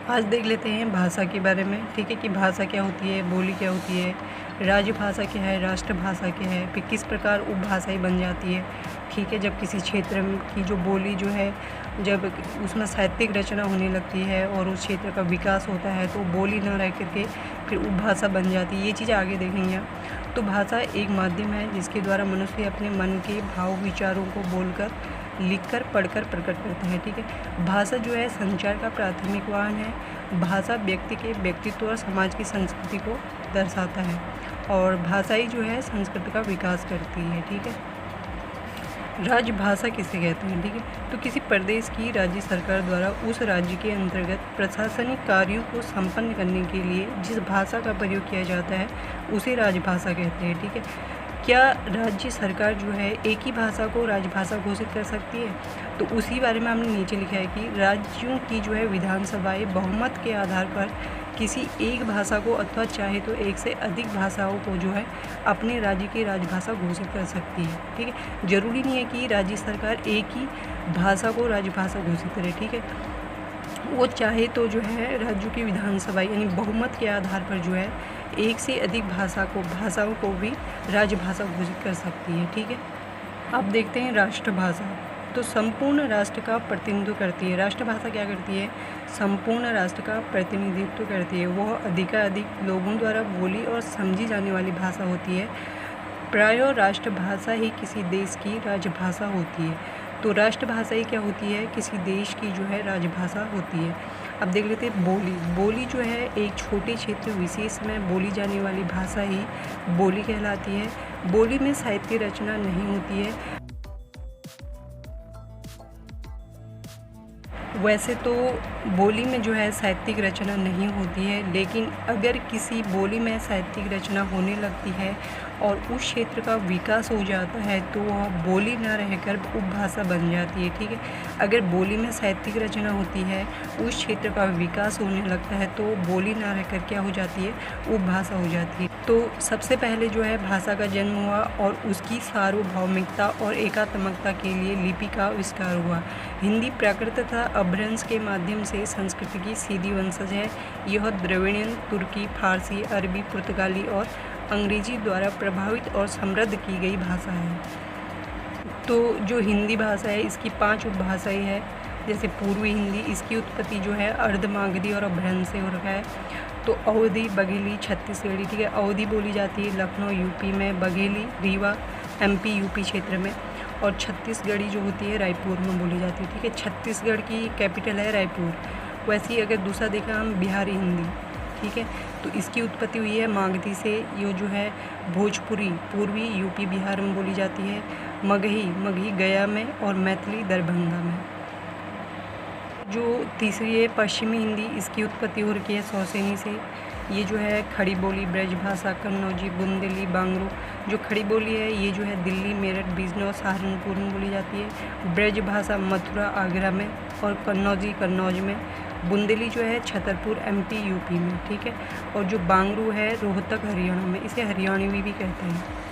आज देख लेते हैं भाषा के बारे में। ठीक है कि भाषा क्या होती है, बोली क्या होती है, राजभाषा क्या है, राष्ट्रभाषा क्या है, फिर किस प्रकार उपभाषाएं बन जाती है। ठीक है, जब किसी क्षेत्र की जो बोली जो है, जब उसमें साहित्यिक रचना होने लगती है और उस क्षेत्र का विकास होता है तो बोली ना रह करके फिर उपभाषा बन जाती है। ये चीज़ आगे देखेंगे। तो भाषा एक माध्यम है जिसके द्वारा मनुष्य अपने मन के भाव विचारों को बोलकर, लिखकर, पढ़कर प्रकट करता है। ठीक है, भाषा जो है संचार का प्राथमिक वाहन है। भाषा व्यक्ति के व्यक्तित्व और समाज की संस्कृति को दर्शाता है और भाषा ही जो है संस्कृति का विकास करती है। ठीक है, राजभाषा किसे कहते हैं। ठीक है, तो किसी प्रदेश की राज्य सरकार द्वारा उस राज्य के अंतर्गत प्रशासनिक कार्यों को संपन्न करने के लिए जिस भाषा का प्रयोग किया जाता है उसे राजभाषा कहते हैं। ठीक है, क्या राज्य सरकार जो है एक ही भाषा को राजभाषा घोषित कर सकती है? तो उसी बारे में हमने नीचे लिखा है कि राज्यों की जो है विधानसभाएं बहुमत के आधार पर किसी एक भाषा को अथवा चाहे तो एक से अधिक भाषाओं को जो है अपने राज्य की राजभाषा घोषित कर सकती है। ठीक है, ज़रूरी नहीं है कि राज्य सरकार एक ही भाषा को राजभाषा घोषित करे। ठीक है, वो चाहे तो जो है राज्यों की विधानसभा यानी बहुमत के आधार पर जो है एक से अधिक भाषाओं को भी राजभाषा घोषित कर सकती है। ठीक है, अब देखते हैं राष्ट्रभाषा। तो संपूर्ण राष्ट्र का प्रतिनिधित्व करती है। राष्ट्रभाषा क्या करती है? संपूर्ण राष्ट्र का प्रतिनिधित्व करती है। वह अधिकाधिक लोगों द्वारा बोली और समझी जाने वाली भाषा होती है। प्रायः राष्ट्रभाषा ही किसी देश की राजभाषा होती है। तो राष्ट्रभाषा ही क्या होती है? किसी देश की जो है राजभाषा होती है। अब देख लेते हैं बोली। बोली जो है एक छोटे क्षेत्र विशेष में बोली जाने वाली भाषा ही बोली कहलाती है। बोली में साहित्य रचना नहीं होती है। वैसे तो बोली में जो है साहित्यिक रचना नहीं होती है, लेकिन अगर किसी बोली में साहित्यिक रचना होने लगती है और उस क्षेत्र का विकास हो जाता है तो वह बोली ना रहकर उपभाषा बन जाती है। ठीक है, अगर बोली में साहित्यिक रचना होती है, उस क्षेत्र का विकास होने लगता है तो बोली ना रहकर क्या हो जाती है? उपभाषा हो जाती है। तो सबसे पहले जो है भाषा का जन्म हुआ और उसकी सार्वभौमिकता और एकात्मकता के लिए लिपि का आविष्कार हुआ। हिंदी प्राकृत तथा अपभ्रंश के माध्यम से संस्कृत की सीधी वंशज है। यह द्रविड़ियन, तुर्की, फारसी, अरबी, पुर्तगाली और अंग्रेजी द्वारा प्रभावित और समृद्ध की गई भाषा है। तो जो हिंदी भाषा है इसकी 5 उपभाषाएं हैं। जैसे पूर्वी हिंदी, इसकी उत्पत्ति जो है अर्धमागधी और अपभ्रंश से हो रखा है। तो अवधी, बघेली, छत्तीसगढ़ी। ठीक है, अवधी बोली जाती है लखनऊ यूपी में, बघेली रीवा एमपी यूपी क्षेत्र में, और छत्तीसगढ़ी जो होती है रायपुर में बोली जाती है। ठीक है, छत्तीसगढ़ की कैपिटल है रायपुर। वैसे ही अगर दूसरा देखा हम बिहारी हिंदी। ठीक है, तो इसकी उत्पत्ति हुई है मागधी से। ये जो है भोजपुरी पूर्वी यूपी बिहार में बोली जाती है। मगही गया में और मैथिली दरभंगा में। जो तीसरी है पश्चिमी हिंदी, इसकी उत्पत्ति हो रखी है सौसेनी से। ये जो है खड़ी बोली ब्रजभाषा, कन्नौजी, बुंदेली, बांगरू। जो खड़ी बोली है ये जो है दिल्ली, मेरठ, बिजनौर, सहारनपुर में बोली जाती है। ब्रजभाषा मथुरा, आगरा में, और कन्नौजी कन्नौज में। बुंदेली जो है छतरपुर एमपी यूपी में। ठीक है, और जो बांगरू है रोहतक हरियाणा में। इसे हरियाणवी भी कहते हैं।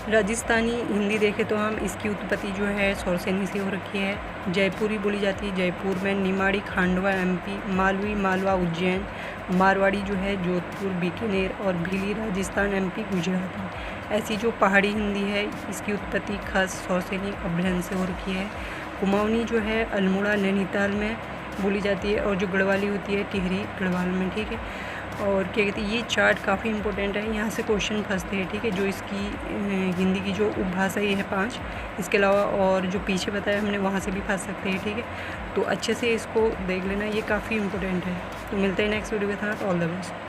राजस्थानी हिंदी देखें तो हम इसकी उत्पत्ति जो है सौरसेनी से हो रखी है। जयपुरी बोली जाती है जयपुर में। निमाड़ी खांडवा एमपी, मालवी मालवा उज्जैन। मारवाड़ी जो है जोधपुर, बीकानेर, और भीली राजस्थान एमपी गुजरात में। ऐसी जो पहाड़ी हिंदी है इसकी उत्पत्ति खस सौरसेनी अपभ्रंश से हो रखी है। कुमाऊनी जो है अल्मोड़ा नैनीताल में बोली जाती है, और जो गढ़वाली होती है टिहरी गढ़वाल में। ठीक है, और क्या कहते हैं ये चार्ट काफ़ी इंपॉर्टेंट है, यहाँ से क्वेश्चन फंसते हैं। ठीक है, जो इसकी हिंदी की जो उपभाषा ये है 5, इसके अलावा और जो पीछे बताया हमने वहाँ से भी फंस सकते हैं। ठीक है, तो अच्छे से इसको देख लेना, ये काफ़ी इंपॉर्टेंट है। तो मिलते हैं नेक्स्ट वीडियो के साथ। All the best.